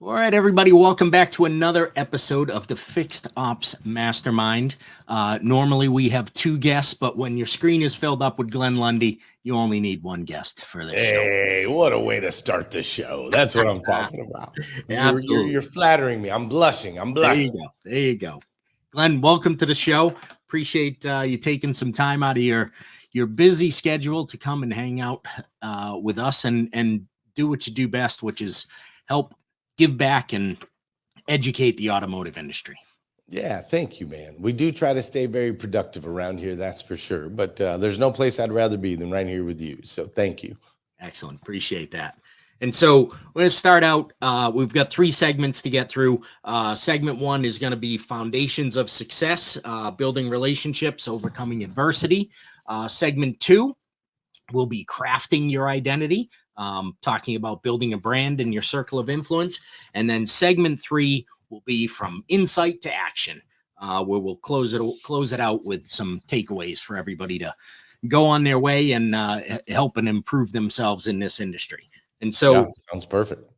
All right, everybody, welcome back to another episode of the Fixed Ops Mastermind. Normally we have two guests, but when your screen is filled up with Glenn Lundy, you only need one guest for this show. Hey, what a way to start the show. That's what I'm talking about. Absolutely. You're flattering me. I'm blushing. There you go. There you go. Glenn, welcome to the show. Appreciate you taking some time out of your busy schedule to come and hang out with us and do what you do best, which is help give back and educate the automotive industry. Yeah, thank you, man. We do try to stay very productive around here, that's for sure. But there's no place I'd rather be than right here with you. So thank you. Excellent. Appreciate that. And so we're going to start out. We've got three segments to get through. Segment one is going to be foundations of success, building relationships, overcoming adversity. Segment two will be crafting your identity, talking about building a brand in your circle of influence. And then segment three will be from insight to action, where we'll close it out with some takeaways for everybody to go on their way and help and improve themselves in this industry. And so, yeah, sounds perfect.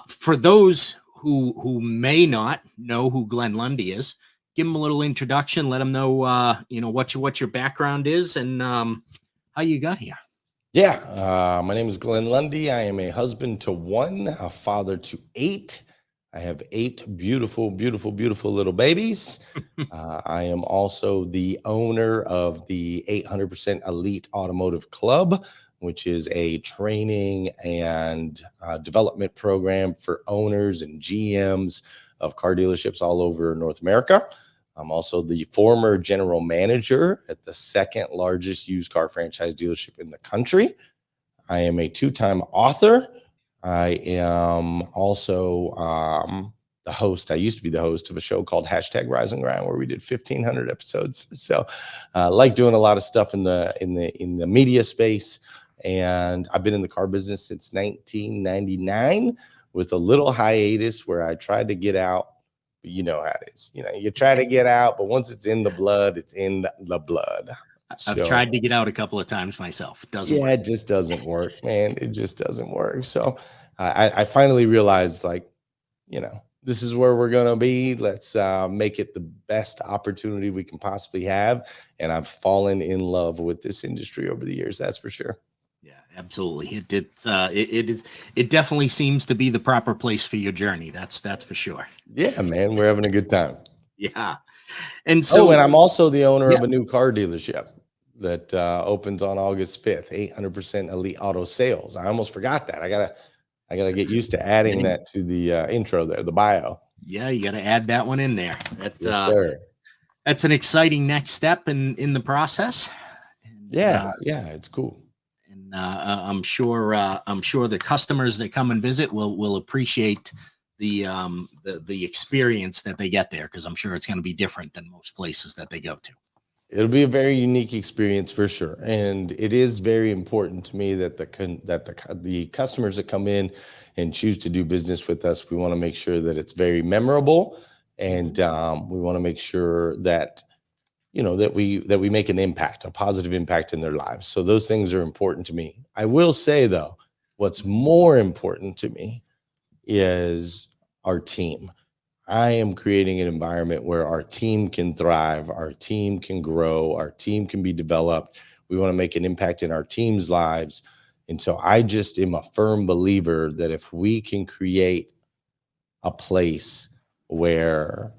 For those who may not know who Glenn Lundy is, give them a little introduction. Let them know, what your background is and how you got here. Yeah, my name is Glenn Lundy. I am a husband to one, a father to 8. I have 8 beautiful, beautiful, beautiful little babies. I am also the owner of the 800% Elite Automotive Club, which is a training and development program for owners and GMs of car dealerships all over North America. I'm also the former general manager at the second largest used car franchise dealership in the country. I am a 2-time author. I am also the host. I used to be the host of a show called #Rise and Grind, where we did 1,500 episodes. So I like doing a lot of stuff in the media space. And I've been in the car business since 1999 with a little hiatus where I tried to get out. You know how it is. You try to get out, but once it's in the blood, it's in the blood. I've tried to get out a couple of times myself. It doesn't work. It just doesn't work, man. It just doesn't work. So I finally realized, this is where we're going to be. Let's make it the best opportunity we can possibly have. And I've fallen in love with this industry over the years. That's for sure. Yeah, absolutely. It definitely seems to be the proper place for your journey. That's for sure. Yeah, man, we're having a good time. Yeah. And so, and I'm also the owner of a new car dealership that opens on August 5th, 800% Elite Auto Sales. I almost forgot that. I gotta get used to adding that to the intro there, the bio. Yeah, you got to add that one in there. Yes, sir. That's an exciting next step in the process. And, it's cool. I'm sure the customers that come and visit will appreciate the experience that they get there, because I'm sure it's going to be different than most places that they go to. It'll be a very unique experience for sure, and it is very important to me that the customers that come in and choose to do business with us, we want to make sure that it's very memorable, and we want to make sure that that we make an impact, a positive impact in their lives. So those things are important to me. I will say, though, what's more important to me is our team. I am creating an environment where our team can thrive, our team can grow, our team can be developed. We want to make an impact in our team's lives. And so I just am a firm believer that if we can create a place where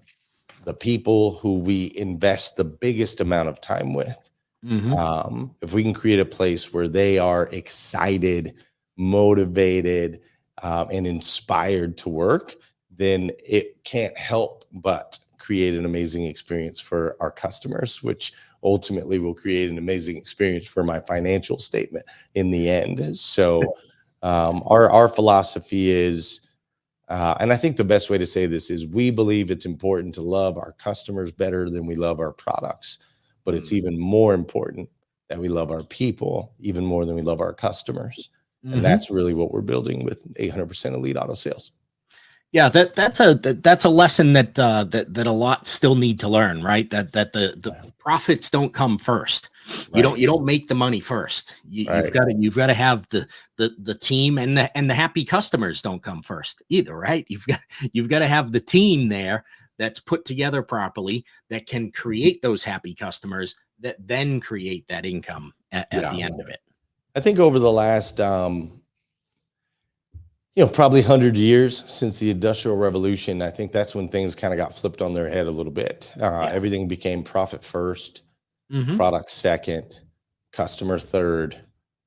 the people who we invest the biggest amount of time with, if we can create a place where they are excited, motivated, and inspired to work, then it can't help but create an amazing experience for our customers, which ultimately will create an amazing experience for my financial statement in the end. So our philosophy is, and I think the best way to say this is, we believe it's important to love our customers better than we love our products, but it's even more important that we love our people even more than we love our customers. And that's really what we're building with 800% Elite Auto Sales. Yeah, that's a lesson that a lot still need to learn, right? That the profits don't come first. Right. You don't make the money first. Right. You've got to have the team, and the happy customers don't come first either, right? You've got to have the team there that's put together properly, that can create those happy customers, that then create that income at Yeah. the end of it. I think over the last, probably 100 years since the Industrial Revolution, I think that's when things kind of got flipped on their head a little bit. Yeah. Everything became profit first, Mm-hmm. product second, customer third,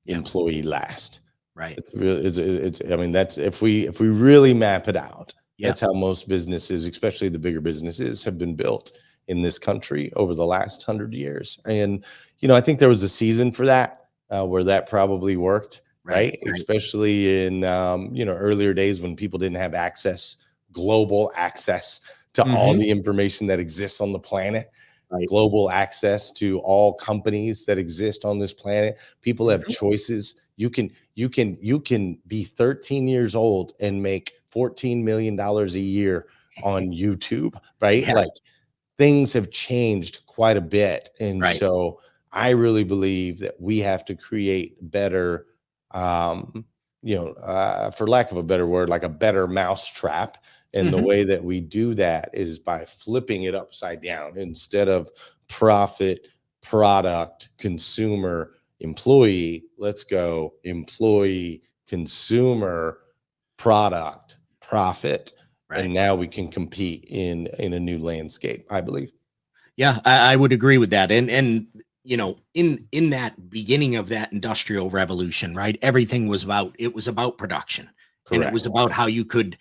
Yeah. employee last. Right. It's really, I mean, that's, if we really map it out, Yeah. that's how most businesses, especially the bigger businesses, have been built in this country over the last 100 years. And, I think there was a season for that, where that probably worked. Right. Especially in, earlier days when people didn't have global access to all the information that exists on the planet, global access to all companies that exist on this planet. People have choices. You can be 13 years old and make $14 million a year on YouTube, right? Yeah. Like, things have changed quite a bit. And so I really believe that we have to create better, for lack of a better word, like a better mousetrap. And the way that we do that is by flipping it upside down. Instead of profit, product, consumer, employee, let's go employee, consumer, product, profit. And now we can compete in a new landscape, I believe. Yeah, I would agree with that. And in that beginning of that industrial revolution, right? Everything was about production. And it was about how you could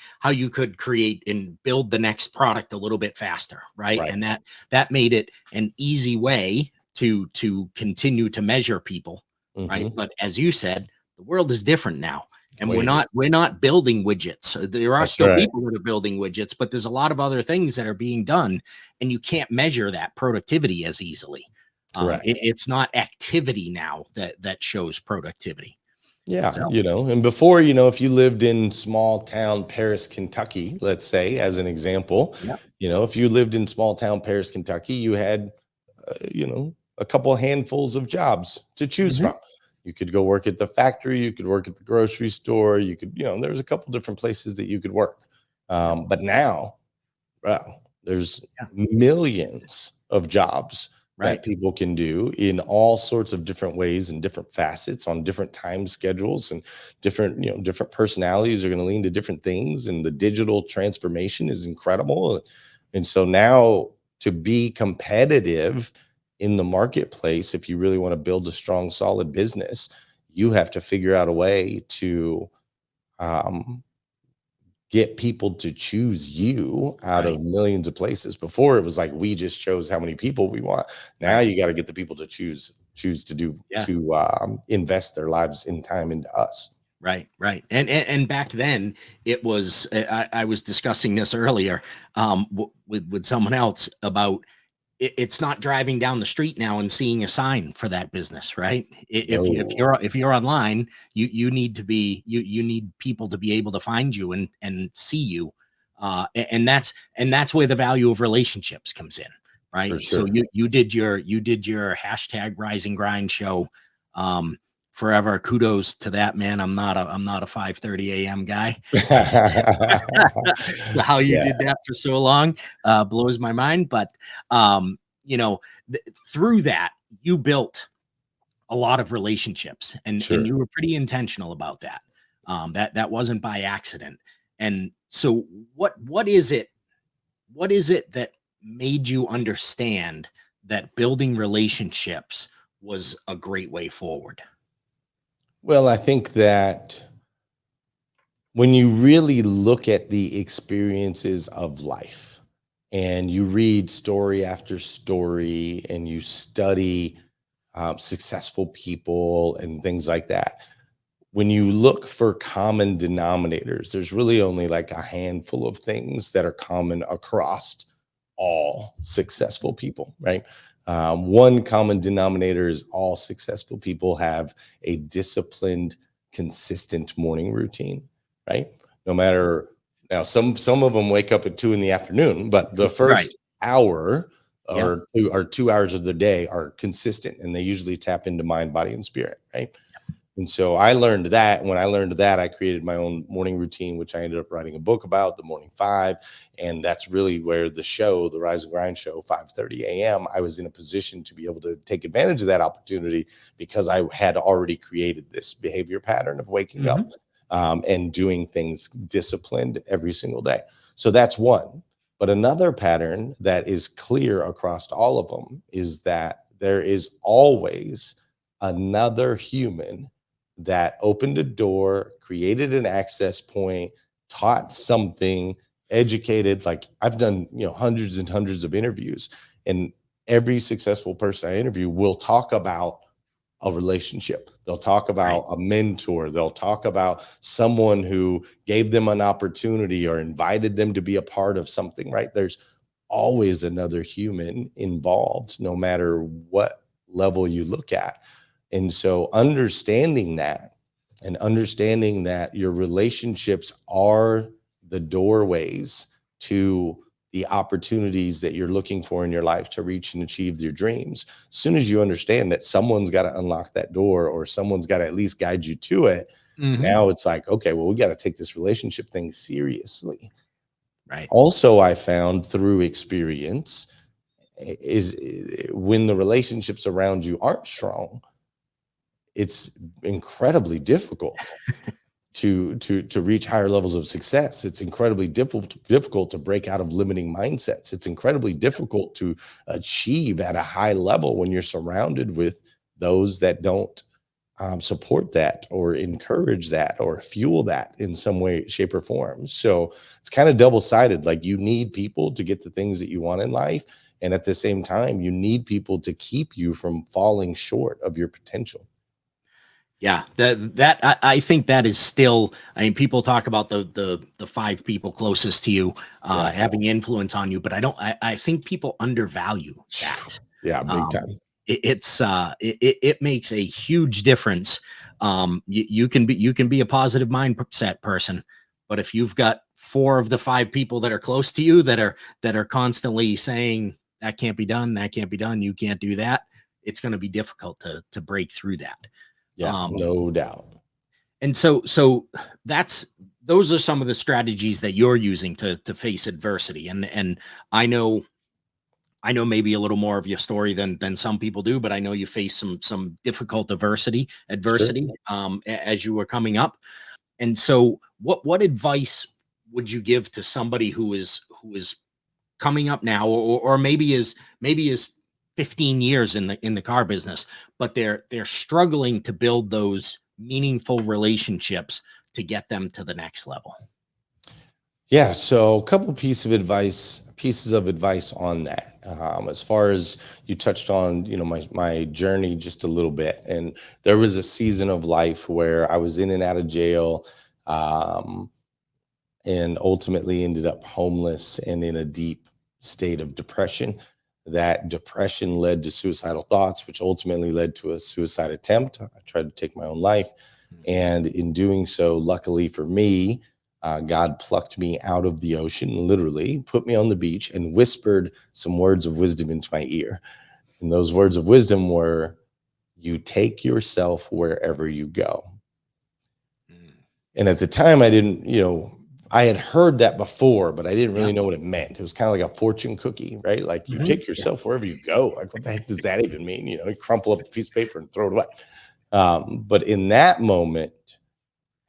create and build the next product a little bit faster, right? And that made it an easy way to continue to measure people, right? But as you said, the world is different now. And we're not building widgets. There are still people that are building widgets, but there's a lot of other things that are being done, and you can't measure that productivity as easily. It's not activity now that shows productivity. Yeah. And before, if you lived in small town Paris, Kentucky, let's say, as an example, if you lived in small town Paris, Kentucky, you had, a couple handfuls of jobs to choose from. You could go work at the factory. You could work at the grocery store. You could, there's a couple different places that you could work. But now, well, there's millions of jobs that people can do in all sorts of different ways and different facets on different time schedules, and different personalities are going to lean to different things. And the digital transformation is incredible. And so now, to be competitive in the marketplace, if you really want to build a strong, solid business, you have to figure out a way to get people to choose you out of millions of places. Before, it was like we just chose how many people we want. Now you got to get the people to choose to invest their lives in time into us. Right. And back then, it was, I was discussing this earlier with someone else about, it's not driving down the street now and seeing a sign for that business, right? If you're online, you need to be, you need people to be able to find you and see you, and that's where the value of relationships comes in, right? For sure. So you did your hashtag Rise and Grind show, forever. Kudos to that, man. I'm not a 5:30 a.m. guy. How you did that for so long blows my mind. But through that, you built a lot of relationships, and you were pretty intentional about that. That wasn't by accident. And so what is it that made you understand that building relationships was a great way forward? Well, I think that when you really look at the experiences of life and you read story after story and you study successful people and things like that, when you look for common denominators, there's really only like a handful of things that are common across all successful people, right? One common denominator is all successful people have a disciplined, consistent morning routine, right? No matter, now some of them wake up at 2 p.m, but the first hour Yeah. or 2 hours of the day are consistent, and they usually tap into mind, body, and spirit, right? And so I learned that. When I learned that, I created my own morning routine, which I ended up writing a book about, the Morning Five. And that's really where the show, the Rise and Grind show, 5:30 a.m., I was in a position to be able to take advantage of that opportunity because I had already created this behavior pattern of waking up and doing things disciplined every single day. So that's one. But another pattern that is clear across all of them is that there is always another human that opened a door, created an access point, taught something, educated. Like I've done, hundreds and hundreds of interviews, and every successful person I interview will talk about a relationship. They'll talk about a mentor. They'll talk about someone who gave them an opportunity or invited them to be a part of something, right? There's always another human involved, no matter what level you look at. And so understanding that and understanding that your relationships are the doorways to the opportunities that you're looking for in your life to reach and achieve your dreams. As soon as you understand that someone's got to unlock that door or someone's got to at least guide you to it, now it's like, okay, well, we got to take this relationship thing seriously. Right. Also, I found through experience is when the relationships around you aren't strong, it's incredibly difficult to reach higher levels of success. It's incredibly difficult to break out of limiting mindsets. It's incredibly difficult to achieve at a high level when you're surrounded with those that don't support that or encourage that or fuel that in some way, shape, or form. So it's kind of double-sided. Like you need people to get the things that you want in life. And at the same time, you need people to keep you from falling short of your potential. Yeah, I think that is still. I mean, people talk about the 5 people closest to you having influence on you, but I think people undervalue that. Yeah, big time. It makes a huge difference. You can be a positive mindset person, but if you've got 4 of the 5 people that are close to you that are constantly saying that can't be done, you can't do that, it's going to be difficult to break through that. Yeah, no doubt. And so those are some of the strategies that you're using to face adversity. And I know maybe a little more of your story than some people do, but I know you face some difficult adversity as you were coming up. And so what advice would you give to somebody who is coming up now, or maybe is 15 years in the car business, but they're struggling to build those meaningful relationships to get them to the next level? Yeah, so a couple pieces of advice on that. As far as you touched on, my journey just a little bit, and there was a season of life where I was in and out of jail, and ultimately ended up homeless and in a deep state of depression. That depression led to suicidal thoughts, which ultimately led to a suicide attempt. I tried to take my own life. And in doing so, luckily for me, God plucked me out of the ocean, literally put me on the beach and whispered some words of wisdom into my ear. And those words of wisdom were, you take yourself wherever you go. And at the time I didn't, I had heard that before, but I didn't really know what it meant. It was kind of like a fortune cookie, right? Like you take yourself wherever you go. Like, what the heck does that even mean? You crumple up the piece of paper and throw it away. But in that moment,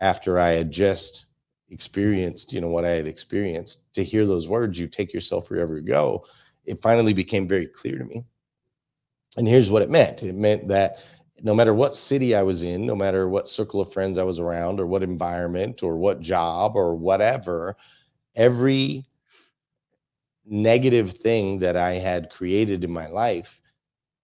after I had just experienced, what I had experienced, to hear those words, you take yourself wherever you go, it finally became very clear to me. And here's what it meant. It meant that no matter what city I was in, no matter what circle of friends I was around, or what environment, or what job, or whatever, every negative thing that I had created in my life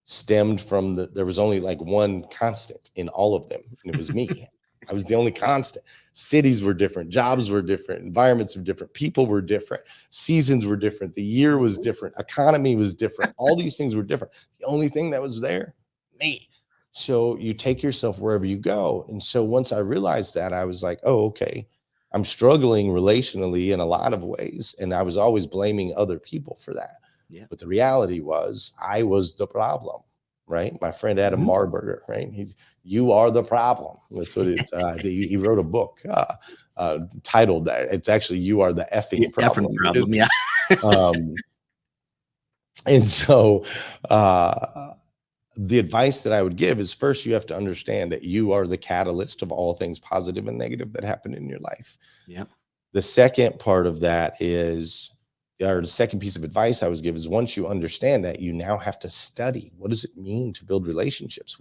stemmed from there was only like one constant in all of them, and it was me. I was the only constant. Cities were different, jobs were different, environments were different, people were different, seasons were different, the year was different, economy was different, all these things were different. The only thing that was there, me. So you take yourself wherever you go. And so once I realized that, I was like, oh, okay, I'm struggling relationally in a lot of ways. And I was always blaming other people for that. Yeah. But the reality was I was the problem, right? My friend Adam Marburger, right? You are the problem. That's what it's, he wrote a book titled that. It's actually, You Are the Effing Problem. Effing problem, yeah. And so, the advice that I would give is, first, you have to understand that you are the catalyst of all things positive and negative that happen in your life. Yeah. The second part of that is, or the second piece of advice I was given is, once you understand that, you now have to study. What does it mean to build relationships?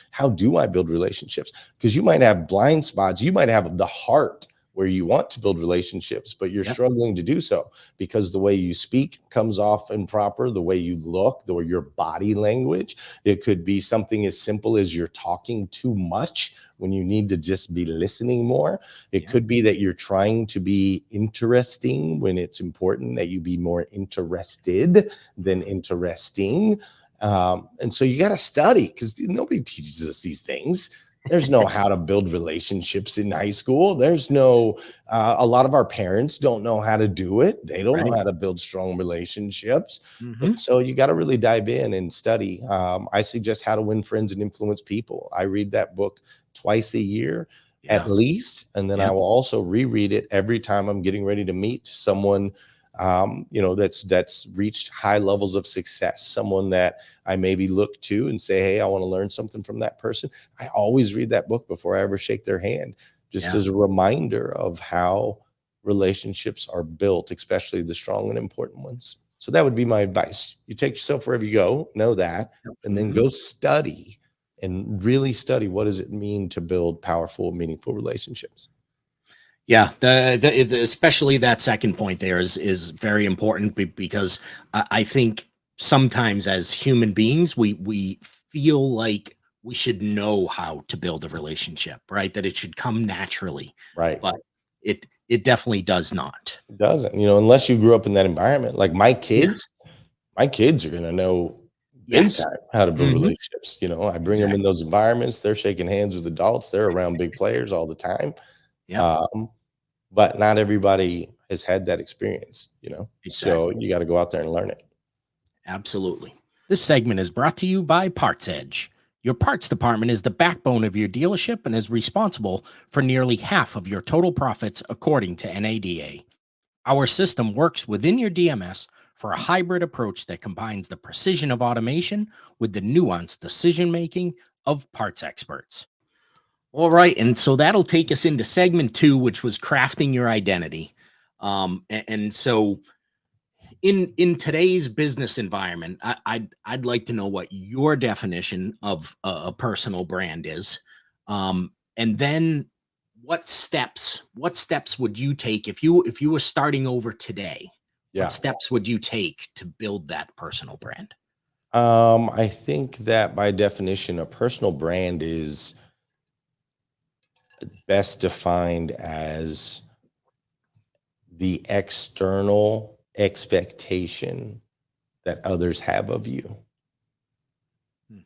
How do I build relationships? Because you might have blind spots. You might have the heart where you want to build relationships, but you're struggling to do so because the way you speak comes off improper, the way you look, or your body language. It could be something as simple as you're talking too much when you need to just be listening more. It could be that you're trying to be interesting when it's important that you be more interested than interesting. And so you got to study, because nobody teaches us these things. There's no how to build relationships in high school. There's no, a lot of our parents don't know how to do it. They don't know how to build strong relationships. And so you got to really dive in and study. I suggest How to Win Friends and Influence People. I read that book twice a year at least. And then I will also reread it every time I'm getting ready to meet someone, that's reached high levels of success, someone that I maybe look to and say, hey, I want to learn something from that person. I always read that book before I ever shake their hand, just as a reminder of how relationships are built, especially the strong and important ones. So that would be my advice. You take yourself wherever you go, know that, and then go study and really study, what does it mean to build powerful, meaningful relationships? Yeah, especially that second point there is very important, because I think sometimes as human beings we feel like we should know how to build a relationship, right? That it should come naturally, Right. but it definitely does not. It doesn't, unless you grew up in that environment. Like my kids are going to know big Yes. time how to build relationships. I bring them in those environments. They're shaking hands with adults. They're around big players all the time. Yeah. But not everybody has had that experience, so Exactly. you got to go out there and learn it. Absolutely. This segment is brought to you by PartsEdge. Your parts department is the backbone of your dealership and is responsible for nearly half of your total profits, according to NADA. Our system works within your DMS for a hybrid approach that combines the precision of automation with the nuanced decision making of parts experts. All right, and so that'll take us into segment 2, which was crafting your identity. And so in today's business environment, I'd like to know what your definition of a personal brand is, and then what steps would you take if you were starting over today? Yeah. What steps would you take to build that personal brand? I think that by definition, a personal brand is best defined as the external expectation that others have of you.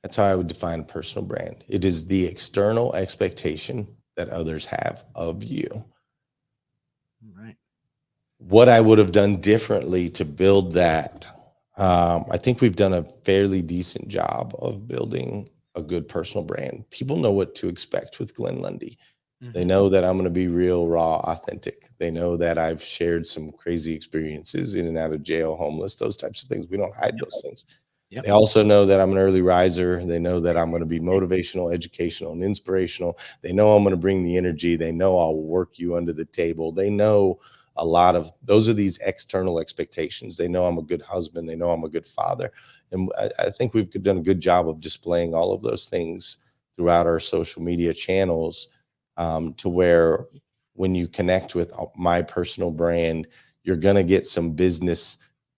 That's how I would define a personal brand. It is the external expectation that others have of you. Right. What I would have done differently to build that, I think we've done a fairly decent job of building a good personal brand. People know what to expect with Glenn Lundy. They know that I'm going to be real, raw, authentic. They know that I've shared some crazy experiences in and out of jail, homeless, those types of things. We don't hide those things. Yep. They also know that I'm an early riser. They know that I'm going to be motivational, educational, and inspirational. They know I'm going to bring the energy. They know I'll work you under the table. They know a lot of those are these external expectations. They know I'm a good husband. They know I'm a good father. And I think we've done a good job of displaying all of those things throughout our social media channels, to where when you connect with my personal brand, you're going to get some business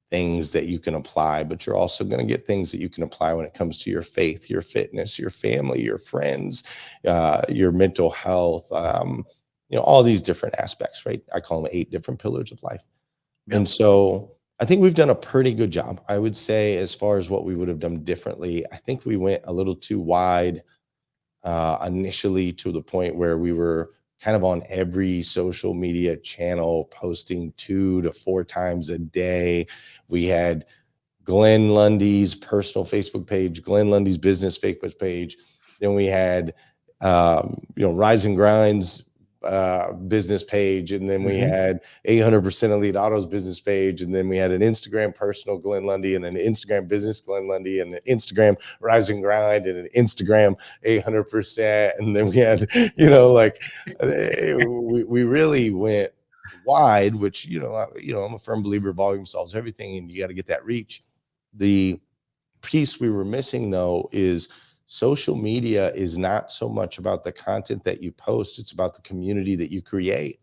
things that you can apply, but you're also going to get things that you can apply when it comes to your faith, your fitness, your family, your friends, your mental health, all these different aspects, right? I call them 8 different pillars of life. Yep. And so I think we've done a pretty good job. I would say, as far as what we would have done differently, I think we went a little too wide initially, to the point where we were kind of on every social media channel posting 2 to 4 times a day. We had Glenn Lundy's personal Facebook page, Glenn Lundy's business Facebook page. Then we had, Rise and Grind's business page. And then we had 800% Elite Auto's business page. And then we had an Instagram personal Glenn Lundy and an Instagram business Glenn Lundy and an Instagram Rise and Grind and an Instagram 800%. And then we had, we really went wide, which, I'm a firm believer volume solves everything and you got to get that reach. The piece we were missing though is social media is not so much about the content that you post, it's about the community that you create.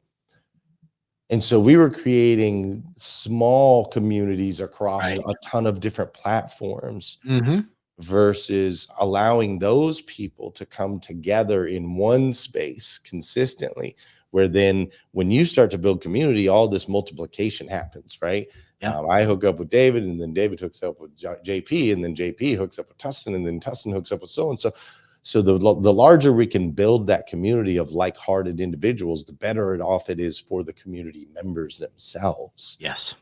And so we were creating small communities across a ton of different platforms versus allowing those people to come together in one space consistently, where then when you start to build community, all this multiplication happens, right? Yeah. I hook up with David, and then David hooks up with JP, and then JP hooks up with Tustin, and then Tustin hooks up with so-and-so. So the larger we can build that community of like-hearted individuals, the better off it is for the community members themselves. Yes.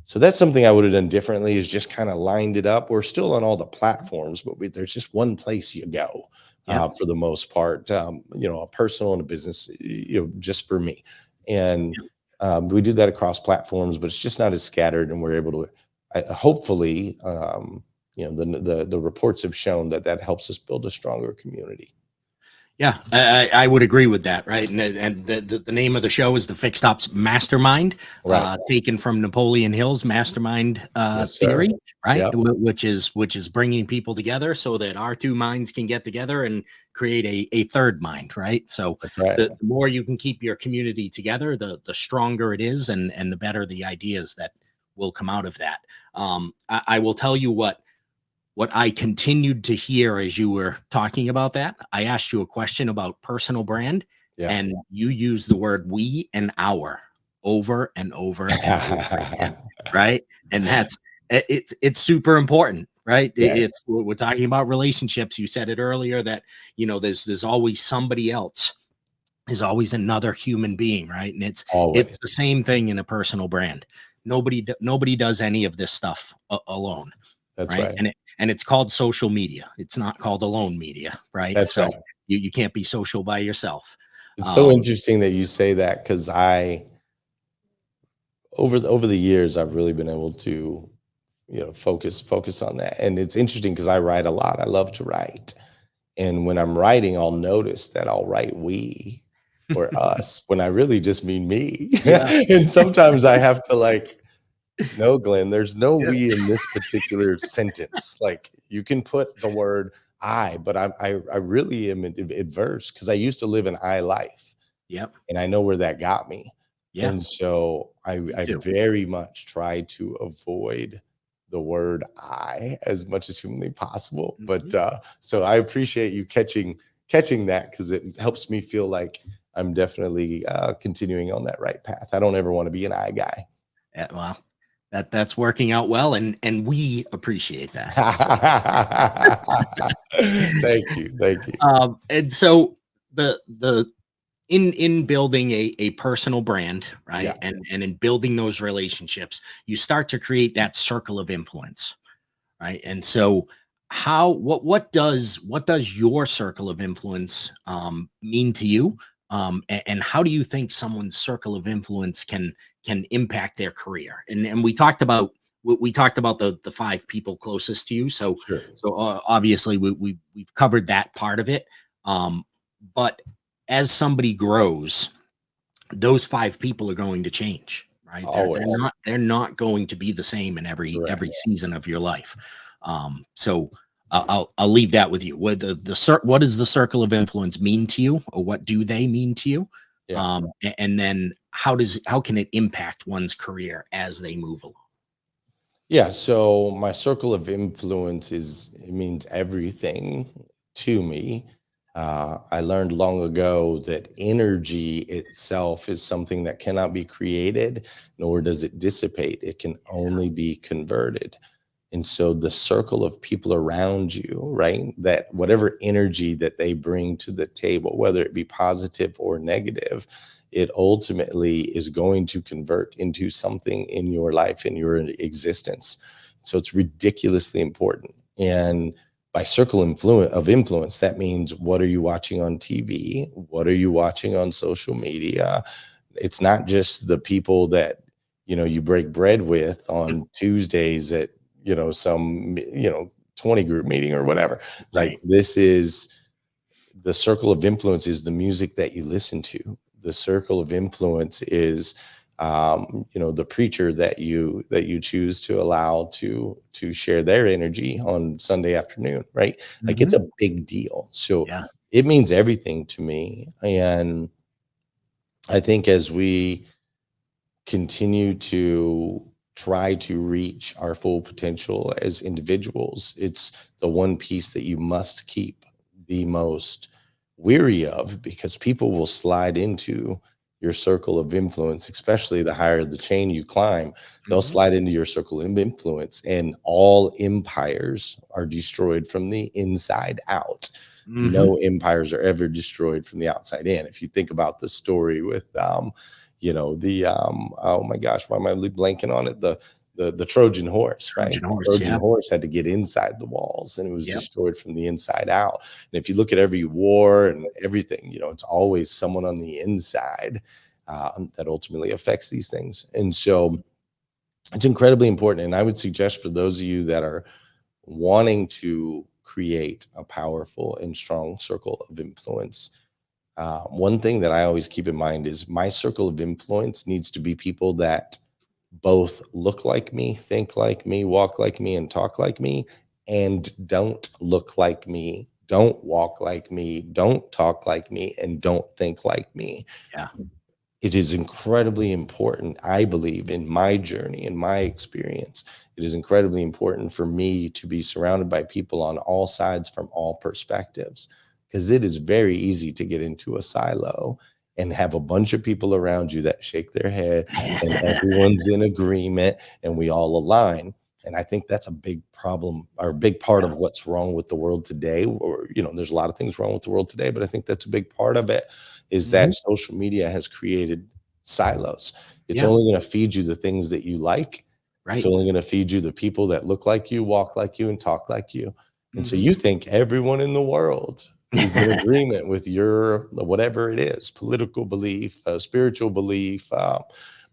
So that's something I would have done differently, is just kind of lined it up. We're still on all the platforms, but there's just one place you go for the most part, a personal and a business, just for me. And we do that across platforms, but it's just not as scattered, and we're able to, hopefully, the reports have shown that helps us build a stronger community. Yeah, I would agree with that, right? And the name of the show is the Fixed Ops Mastermind, taken from Napoleon Hill's mastermind theory, right? Yep. Which is bringing people together so that our two minds can get together and create a third mind, right? So the more you can keep your community together, the stronger it is, and the better the ideas that will come out of that. I will tell you what I continued to hear as you were talking about that. I asked you a question about personal brand, and you used the word we and our over and over and over again, right? And it's super important, right? Yes. We're talking about relationships. You said it earlier that, there's always somebody else. There's always another human being, right? And it's the same thing in a personal brand. Nobody does any of this stuff alone. That's right. And it's called social media. It's not called alone media, right? That's so right. You can't be social by yourself. It's so interesting that you say that, because over the years, I've really been able to, focus on that. And it's interesting because I write a lot. I love to write. And when I'm writing, I'll notice that I'll write we or us when I really just mean me. Yeah. And sometimes I have to no, Glenn, there's no we in this particular sentence. Like, you can put the word I, but I really am adverse, because I used to live an I life. Yep. And I know where that got me. Yeah. And so I very much try to avoid the word I as much as humanly possible. But so I appreciate you catching that, because it helps me feel like I'm definitely continuing on that right path. I don't ever want to be an I guy. Yeah, well, that's working out well, and we appreciate that. Thank you. And so in building a personal brand, right? Yeah. And in building those relationships, you start to create that circle of influence, right? And so what does your circle of influence mean to you? And how do you think someone's circle of influence can impact their career? And we talked about the 5 people closest to you. So sure. So obviously we've covered that part of it. But as somebody grows, those 5 people are going to change, right? They're not going to be the same in every season of your life. So I'll leave that with you. What does the circle of influence mean to you, or what do they mean to you? Yeah. And then how can it impact one's career as they move along? Yeah. So my circle of influence it means everything to me. I learned long ago that energy itself is something that cannot be created, nor does it dissipate. It can only be converted. And so the circle of people around you, right, that whatever energy that they bring to the table, whether it be positive or negative, it ultimately is going to convert into something in your life, in your existence. So it's ridiculously important. And by circle of influence, that means what are you watching on TV? What are you watching on social media? It's not just the people that, you break bread with on Tuesdays at, some, 20 group meeting or whatever. Like Right. this is the circle of influence is the music that you listen to. The circle of influence is, the preacher that you choose to allow to share their energy on Sunday afternoon, right? Like it's a big deal. So Yeah. it means everything to me. And I think as we continue to try to reach our full potential as individuals, it's the one piece that you must keep the most weary of, because people will slide into your circle of influence, especially the higher the chain you climb. They'll slide into your circle of influence, and all empires are destroyed from the inside out. No empires are ever destroyed from the outside in. If you think about the story with oh my gosh, why am I blanking on it? The Trojan horse, right? Trojan horse. Trojan Yeah. horse had to get inside the walls, and it was Yep. destroyed from the inside out. And if you look at every war and everything, it's always someone on the inside that ultimately affects these things. And so it's incredibly important. And I would suggest for those of you that are wanting to create a powerful and strong circle of influence, one thing that I always keep in mind is my circle of influence needs to be people that both look like me, think like me, walk like me, and talk like me, and don't look like me, don't walk like me, don't talk like me, and don't think like me. Yeah. It is incredibly important, I believe, in my journey, in my experience. It is incredibly important for me to be surrounded by people on all sides from all perspectives, because it is very easy to get into a silo and have a bunch of people around you that shake their head and everyone's in agreement and we all align. And I think that's a big problem, or a big part of what's wrong with the world today. Or, there's a lot of things wrong with the world today, but I think that's a big part of it, is that social media has created silos. It's Yeah. only going to feed you the things that you like. It's Right. only going to feed you the people that look like you, walk like you, and talk like you. And so you think everyone in the world is in agreement with your whatever it is, political belief, spiritual belief,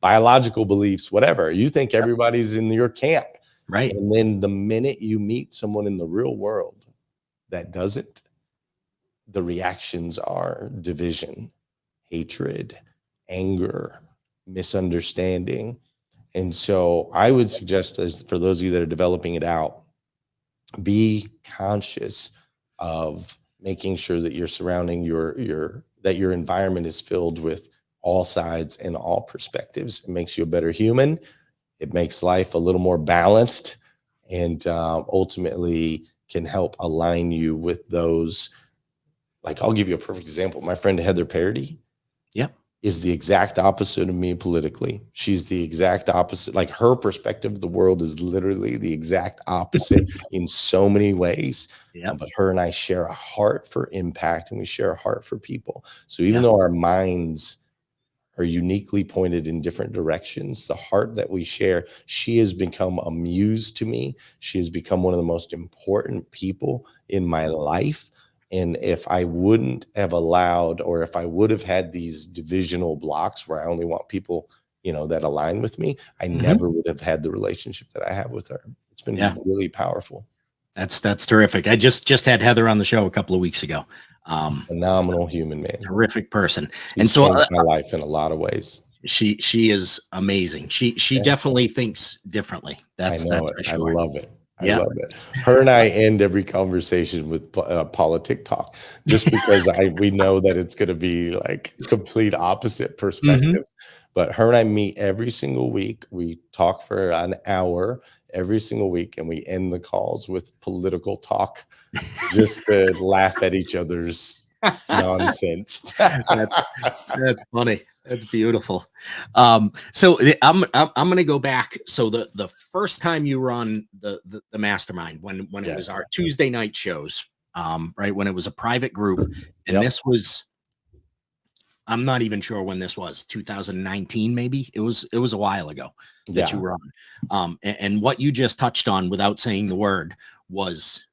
biological beliefs, whatever. You think everybody's in your camp. Right. And then the minute you meet someone in the real world that doesn't, the reactions are division, hatred, anger, misunderstanding. And so I would suggest, as for those of you that are developing it out, be conscious of making sure that you're surrounding that your environment is filled with all sides and all perspectives. It makes you a better human. It makes life a little more balanced, and ultimately can help align you with those. Like, I'll give you a perfect example. My friend Heather Parody is the exact opposite of me politically. She's the exact opposite. Like, her perspective of the world is literally the exact opposite in so many ways. But her and I share a heart for impact, and we share a heart for people. So even though our minds are uniquely pointed in different directions, the heart that we share, she has become a muse to me. She has become one of the most important people in my life. And if I wouldn't have allowed, or if I would have had these divisional blocks where I only want people, that align with me, I never would have had the relationship that I have with her. It's been really powerful. That's terrific. I just had Heather on the show a couple of weeks ago. Phenomenal human, man. Terrific person. She's and so changed my life in a lot of ways. She is amazing. She definitely thinks differently. That's for sure. I love it. I love it. Her and I end every conversation with politic talk, just because we know that it's going to be like complete opposite perspective. But her and I meet every single week. We talk for an hour every single week, and we end the calls with political talk, just to laugh at each other's nonsense. That's funny. That's beautiful. So I'm going to go back. So the first time you were on the mastermind, when it was our Tuesday night shows, right, when it was a private group, and this was I'm not even sure when this was, 2019, maybe. It was a while ago that you Yeah, were on. And what you just touched on without saying the word was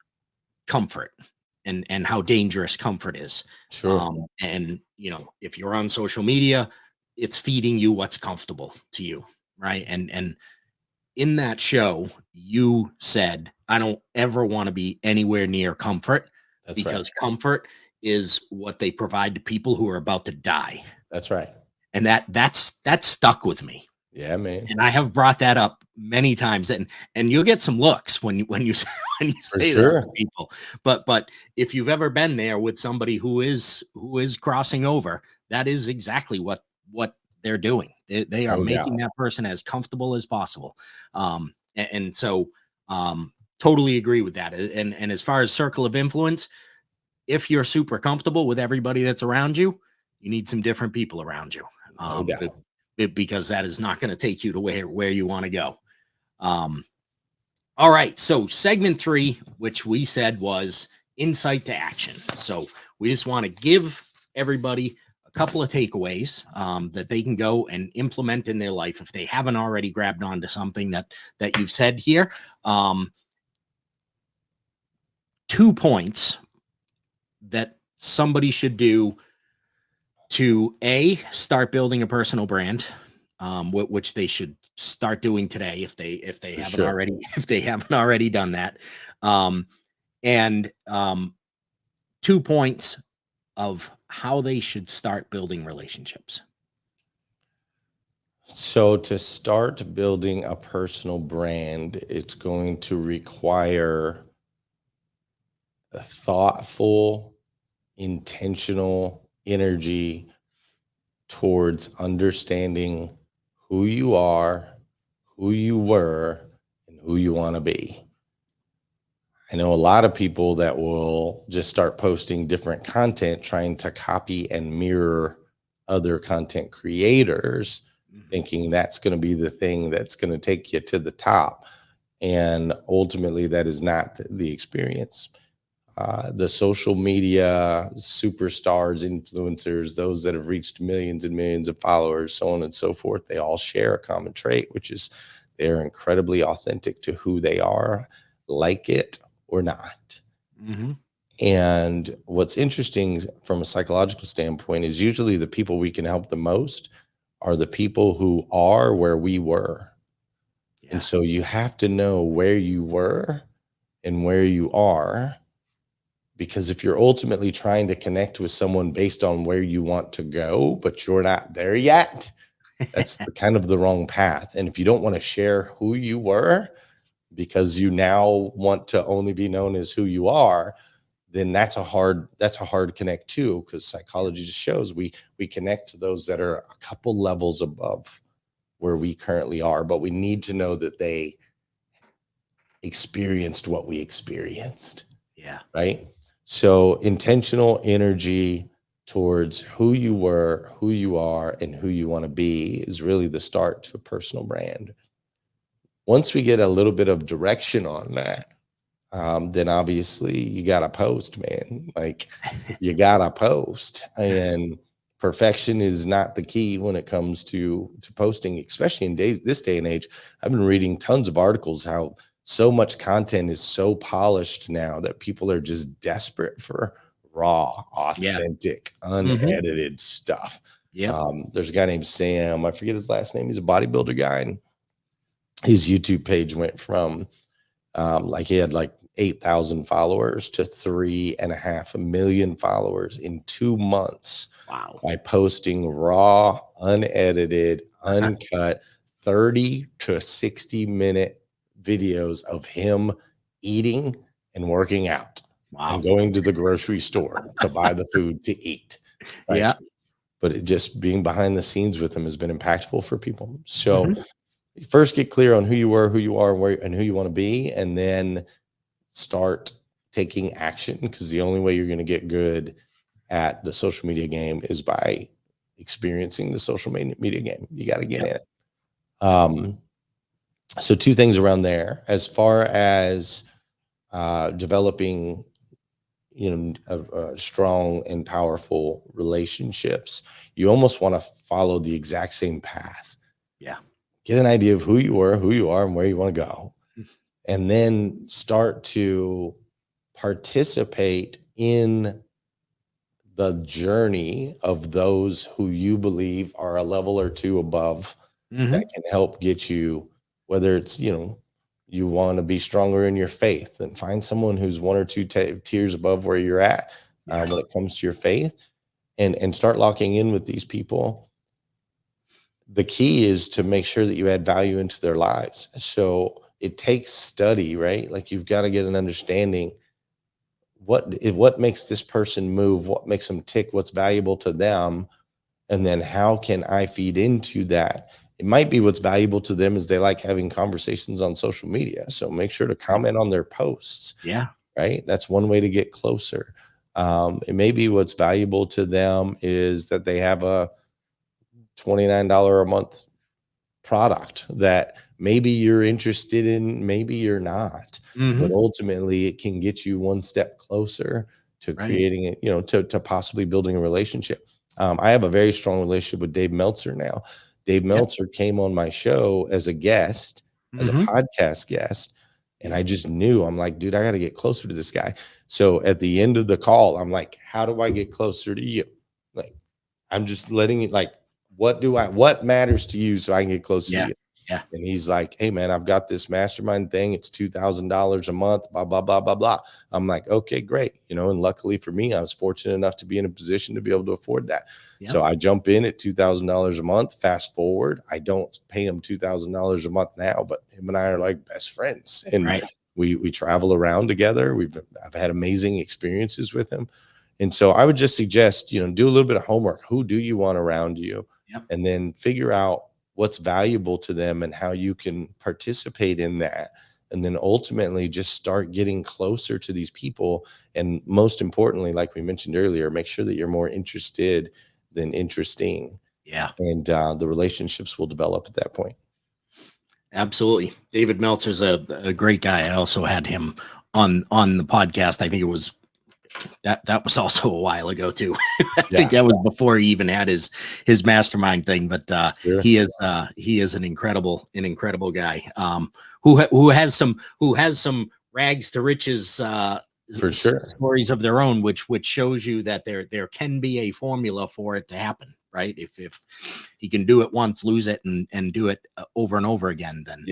comfort and how dangerous comfort is. sure. And if you're on social media, it's feeding you what's comfortable to you, right? And in that show, you said, I don't ever want to be anywhere near comfort That's right. because comfort is what they provide to people who are about to die. That's right. And that's stuck with me. Yeah, man. And I have brought that up many times, and you'll get some looks when you say, when you For say that sure. to people. But if you've ever been there with somebody who is crossing over, that is exactly what they're doing. They are No making doubt. that person as comfortable as possible. And so totally agree with that. And as far as circle of influence, if you're super comfortable with everybody that's around you, you need some different people around you. No doubt. Because that is not going to take you to where you want to go. Um, all right. So segment 3, which we said was insight to action. So we just want to give everybody a couple of takeaways that they can go and implement in their life if they haven't already grabbed onto something that you've said here. 2 points that somebody should do to start building a personal brand, which they should start doing today if they For haven't sure. already done that. And 2 points of how they should start building relationships. So to start building a personal brand, it's going to require a thoughtful, intentional energy towards understanding who you are, who you were, and who you want to be. I know a lot of people that will just start posting different content, trying to copy and mirror other content creators, thinking that's going to be the thing that's going to take you to the top. And ultimately, that is not the experience. The social media superstars, influencers, those that have reached millions and millions of followers, so on and so forth, they all share a common trait, which is they're incredibly authentic to who they are, like it or not. Mm-hmm. And what's interesting from a psychological standpoint is usually the people we can help the most are the people who are where we were. Yeah. And so you have to know where you were and where you are, because if you're ultimately trying to connect with someone based on where you want to go, but you're not there yet, that's kind of the wrong path. And if you don't want to share who you were because you now want to only be known as who you are, then that's a hard connect too, because psychology just shows we connect to those that are a couple levels above where we currently are, but we need to know that they experienced what we experienced. Yeah. Right? So intentional energy towards who you were, who you are, and who you want to be is really the start to a personal brand. Once we get a little bit of direction on that, then obviously you got to post, man. Like you got to post, and perfection is not the key when it comes to posting, especially in this day and age. I've been reading tons of articles how so much content is so polished now that people are just desperate for raw, Yeah. authentic, Mm-hmm. unedited stuff. Yep. There's a guy named Sam, I forget his last name. He's a bodybuilder guy, and his YouTube page went from like he had like 8,000 followers to 3.5 million followers in 2 months. Wow. By posting raw, unedited, uncut, 30 to 60-minute videos of him eating and working out. Wow. And going to the grocery store to buy the food to eat. Like, Yeah. but it just being behind the scenes with him has been impactful for people. So Mhm. first get clear on who you were, who you are, and who you want to be, and then start taking action, because the only way you're going to get good at the social media game is by experiencing the social media game. You got to get in it. So 2 things around there. As far as developing strong and powerful relationships, you almost want to follow the exact same path. Yeah. Get an idea of who you are, and where you want to go, and then start to participate in the journey of those who you believe are a level or two above that can help get you, whether it's, you want to be stronger in your faith, then find someone who's one or two tiers above where you're at when it comes to your faith, and start locking in with these people. The key is to make sure that you add value into their lives. So it takes study, right? Like, you've got to get an understanding what makes this person move, what makes them tick, what's valuable to them, and then how can I feed into that. It might be what's valuable to them is they like having conversations on social media, so make sure to comment on their posts. Yeah. Right, that's one way to get closer. It may be what's valuable to them is that they have a $29 a month product that maybe you're interested in, maybe you're not, but ultimately it can get you one step closer to creating it, to possibly building a relationship. I have a very strong relationship with Dave Meltzer now. Dave Meltzer came on my show as a guest, as a podcast guest, and I just knew, I'm like, dude, I got to get closer to this guy. So at the end of the call, I'm like, how do I get closer to you? Like, I'm just letting it, like, what matters to you so I can get closer to you? Yeah. And he's like, hey man, I've got this mastermind thing. It's $2,000 a month, blah, blah, blah, blah, blah. I'm like, okay, great. And luckily for me, I was fortunate enough to be in a position to be able to afford that. So I jump in at $2,000 a month. Fast forward, I don't pay him $2,000 a month now, but him and I are like best friends, and we travel around together. I've had amazing experiences with him. And so I would just suggest, do a little bit of homework. Who do you want around you? And then figure out what's valuable to them and how you can participate in that. And then ultimately just start getting closer to these people. And most importantly, like we mentioned earlier, make sure that you're more interested than interesting. Yeah. And the relationships will develop at that point. Absolutely. David Meltzer's a great guy. I also had him on the podcast. I think it was that was also a while ago too. I think that was before he even had his mastermind thing, but he is an incredible guy, who has some rags to riches For sure. stories of their own, which shows you that there can be a formula for it to happen, right? If he can do it once, lose it, and do it over and over again, then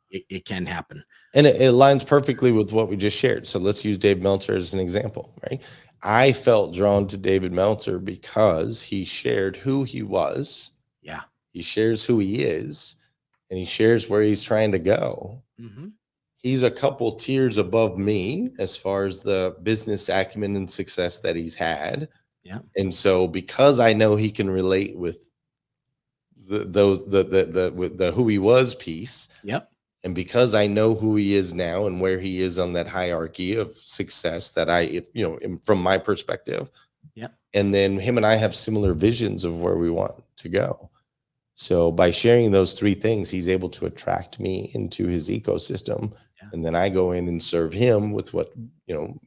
it can happen. And it aligns perfectly with what we just shared. So let's use Dave Meltzer as an example, right? I felt drawn to David Meltzer because he shared who he was. Yeah. He shares who he is, and he shares where he's trying to go. He's a couple tiers above me as far as the business acumen and success that he's had. Yeah. And so because I know he can relate with the who he was piece. Yep. And because I know who he is now and where he is on that hierarchy of success that from my perspective. Yeah. And then him and I have similar visions of where we want to go. So by sharing those three things, he's able to attract me into his ecosystem. And then I go in and serve him with what,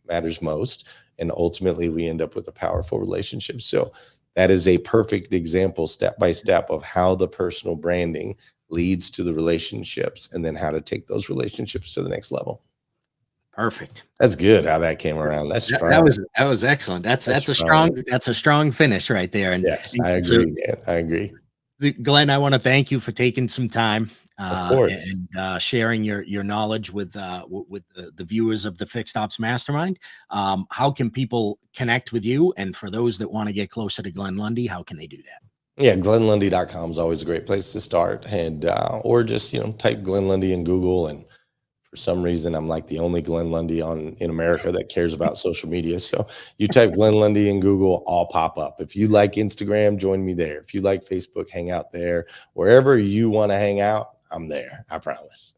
matters most. And ultimately we end up with a powerful relationship. So that is a perfect example, step by step, of how the personal branding leads to the relationships, and then how to take those relationships to the next level. Perfect. That's good how that came around. That's strong. That was excellent. That's a strong finish right there. And yes, I agree, man. I agree. Glenn, I want to thank you for taking some time of course. and sharing your knowledge with the viewers of the Fixed Ops Mastermind. How can people connect with you? And for those that want to get closer to Glenn Lundy, how can they do that? Yeah, GlennLundy.com is always a great place to start, and or just type Glenn Lundy in Google, and for some reason I'm like the only Glenn Lundy in America that cares about social media. So you type Glenn Lundy in Google, I'll pop up. If you like Instagram, join me there. If you like Facebook, hang out there. Wherever you want to hang out, I'm there. I promise.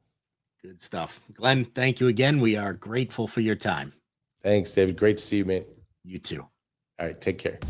Good stuff. Glenn, thank you again. We are grateful for your time. Thanks, David. Great to see you, man. You too. All right, take care.